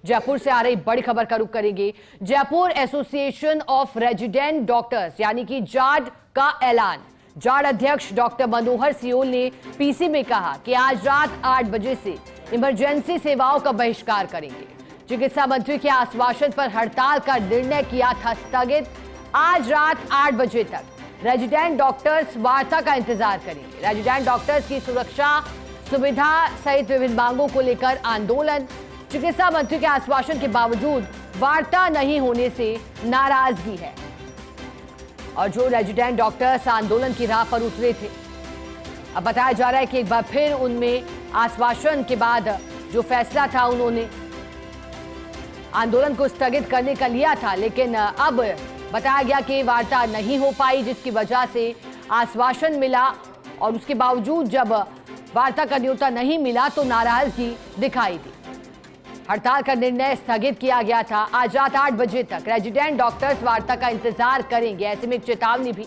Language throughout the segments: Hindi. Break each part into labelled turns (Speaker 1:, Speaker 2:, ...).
Speaker 1: जयपुर से आ रही बड़ी खबर का रुख करेंगे। Jaipur association of resident doctors यानी कि जाड का ऐलान। जाड अध्यक्ष डॉक्टर मनोहर सियोल ने पीसी में कहा कि आज रात 8 बजे से इमरजेंसी सेवाओं का बहिष्कार करेंगे। चिकित्सा मंत्री के आश्वासन पर हड़ताल का निर्णय किया था स्थगित। आज रात 8 बजे तक रेजिडेंट डॉक्टर्स वार्ता का इंतजार करेंगे। रेजिडेंट डॉक्टर्स की सुरक्षा सुविधा सहित विभिन्न मांगों को लेकर आंदोलन। चिकित्सा मंत्री के आश्वासन के बावजूद वार्ता नहीं होने से नाराजगी है और जो रेजिडेंट डॉक्टर्स आंदोलन की राह पर उतरे थे, अब बताया जा रहा है कि एक बार फिर उनमें आश्वासन के बाद जो फैसला था उन्होंने आंदोलन को स्थगित करने का लिया था, लेकिन अब बताया गया कि वार्ता नहीं हो पाई, जिसकी वजह से आश्वासन मिला और उसके बावजूद जब वार्ता का न्योता नहीं मिला तो नाराजगी दिखाई दी। हड़ताल का निर्णय स्थगित किया गया था। आज रात 8 बजे तक रेजिडेंट डॉक्टर्स वार्ता का इंतजार करेंगे। ऐसे में एक चेतावनी भी।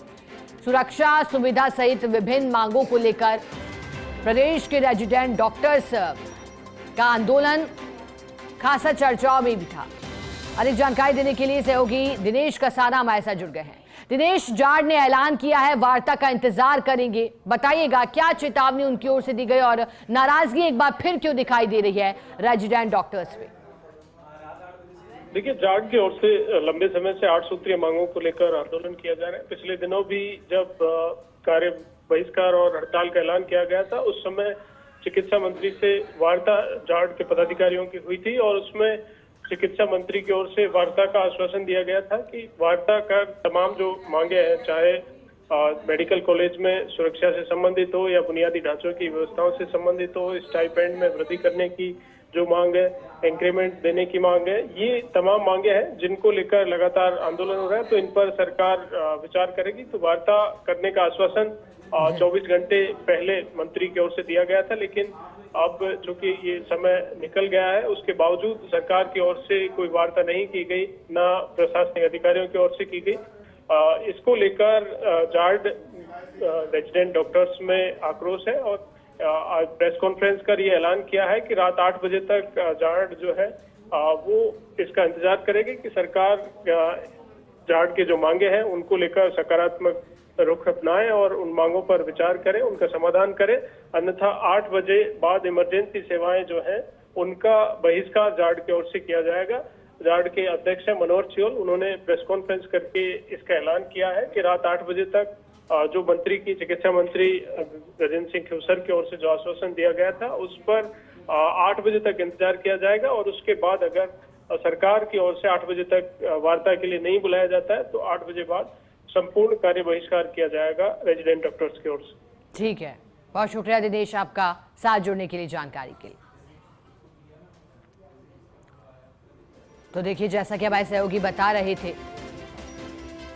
Speaker 1: सुरक्षा सुविधा सहित विभिन्न मांगों को लेकर प्रदेश के रेजिडेंट डॉक्टर्स का आंदोलन खासा चर्चाओं में भी था। अधिक जानकारी देने के लिए सहयोगी दिनेश कसाना हमारे साथ जुड़ गए हैं। दिनेश, जाड ने ऐलान किया है वार्ता का इंतजार करेंगे, बताइएगा क्या चेतावनी उनकी ओर से दी गई और नाराजगी एक बार फिर क्यों दिखाई दे रही है रेजिडेंट डॉक्टर्स पे?
Speaker 2: देखिए, जाड की ओर से लंबे समय से 8 सूत्रीय मांगों को लेकर आंदोलन किया जा रहा है। पिछले दिनों भी जब कार्य बहिष्कार और हड़ताल का ऐलान किया गया था, उस समय चिकित्सा मंत्री से वार्ता जाड के पदाधिकारियों की हुई थी और उसमें चिकित्सा मंत्री की ओर से वार्ता का आश्वासन दिया गया था कि वार्ता का तमाम जो मांगे हैं, चाहे मेडिकल कॉलेज में सुरक्षा से संबंधित हो या बुनियादी ढांचों की व्यवस्थाओं से संबंधित हो, स्टाइपेंड में वृद्धि करने की जो मांग है, इंक्रीमेंट देने की मांग है, ये तमाम मांगे हैं जिनको लेकर लगातार आंदोलन हो रहा है। तो इन पर सरकार विचार करेगी। तो वार्ता करने का आश्वासन 24 घंटे पहले मंत्री की ओर से दिया गया था, लेकिन अब चूंकि ये समय निकल गया है, उसके बावजूद सरकार की ओर से कोई वार्ता नहीं की गई, ना प्रशासनिक अधिकारियों की ओर से की गई। इसको लेकर जाड रेजिडेंट डॉक्टर्स में आक्रोश है और आज प्रेस कॉन्फ्रेंस कर ये ऐलान किया है कि रात 8 बजे तक जाड जो है वो इसका इंतजार करेगी कि सरकार जाड के जो मांगे हैं उनको लेकर सकारात्मक रुख अपनाएं और उन मांगों पर विचार करें, उनका समाधान करें। अन्यथा 8 बजे बाद इमरजेंसी सेवाएं जो हैं उनका बहिष्कार जाड की ओर से किया जाएगा। जाड के अध्यक्ष मनोहर सियोल, उन्होंने प्रेस कॉन्फ्रेंस करके इसका ऐलान किया है कि रात 8 बजे तक जो मंत्री की चिकित्सा मंत्री गजेंद्र सिंह खेवसर की ओर से जो आश्वासन दिया गया था उस पर 8 बजे तक इंतजार किया जाएगा और उसके बाद अगर सरकार की ओर से 8 बजे तक वार्ता के लिए नहीं बुलाया जाता है तो 8 बजे बाद संपूर्ण कार्य बहिष्कार किया जाएगा रेजिडेंट डॉक्टर्स की ओर से।
Speaker 1: ठीक है, बहुत शुक्रिया दिनेश आपका साथ जुड़ने के लिए, जानकारी के लिए। तो देखिए, जैसा कि हमारे सहयोगी बता रहे थे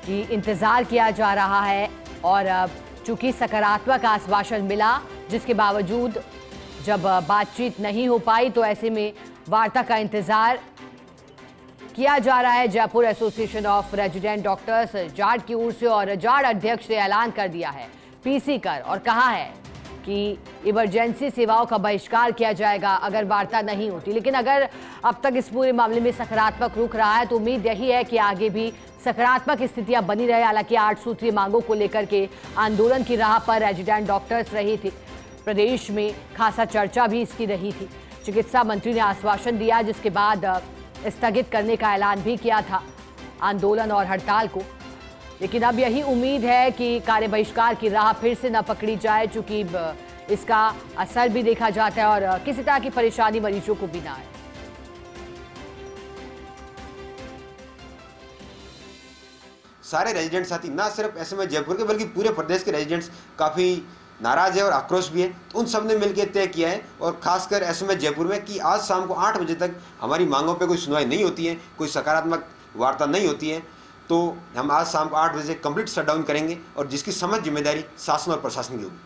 Speaker 1: कि इंतजार किया जा रहा है और चूंकि सकारात्मक आश्वासन मिला, जिसके बावजूद जब बातचीत नहीं हो पाई तो ऐसे में वार्ता का इंतजार किया जा रहा है। Jaipur association of resident doctors जाड की ओर से और जाड अध्यक्ष ने ऐलान कर दिया है पीसी कर और कहा है कि इमरजेंसी सेवाओं का बहिष्कार किया जाएगा अगर वार्ता नहीं होती। लेकिन अगर अब तक इस पूरे मामले में सकारात्मक रुख रहा है तो उम्मीद यही है कि आगे भी सकारात्मक स्थितियां बनी रहे। हालांकि 8 सूत्रीय मांगों को लेकर के आंदोलन की राह पर रेजिडेंट डॉक्टर्स रही थी। प्रदेश में खासा चर्चा भी इसकी रही थी। चिकित्सा मंत्री ने आश्वासन दिया, जिसके बाद स्थगित करने का ऐलान भी किया था आंदोलन और हड़ताल को। लेकिन अब यही उम्मीद है कि कार्य बहिष्कार की राह फिर से न पकड़ी जाए, चूंकि इसका असर भी देखा जाता है और किसी तरह की परेशानी मरीजों को भी ना आए।
Speaker 3: सारे रेजिडेंट साथी, ना सिर्फ ऐसे में जयपुर के बल्कि पूरे प्रदेश के रेजिडेंट्स काफ़ी नाराज है और आक्रोश भी है। तो उन सब ने मिलकर तय किया है और खासकर ऐसे में जयपुर में कि आज शाम को 8 बजे तक हमारी मांगों पे कोई सुनवाई नहीं होती है, कोई सकारात्मक वार्ता नहीं होती है, तो हम आज शाम को 8 बजे कंप्लीट शटडाउन करेंगे और जिसकी समझ जिम्मेदारी शासन और प्रशासन की होगी।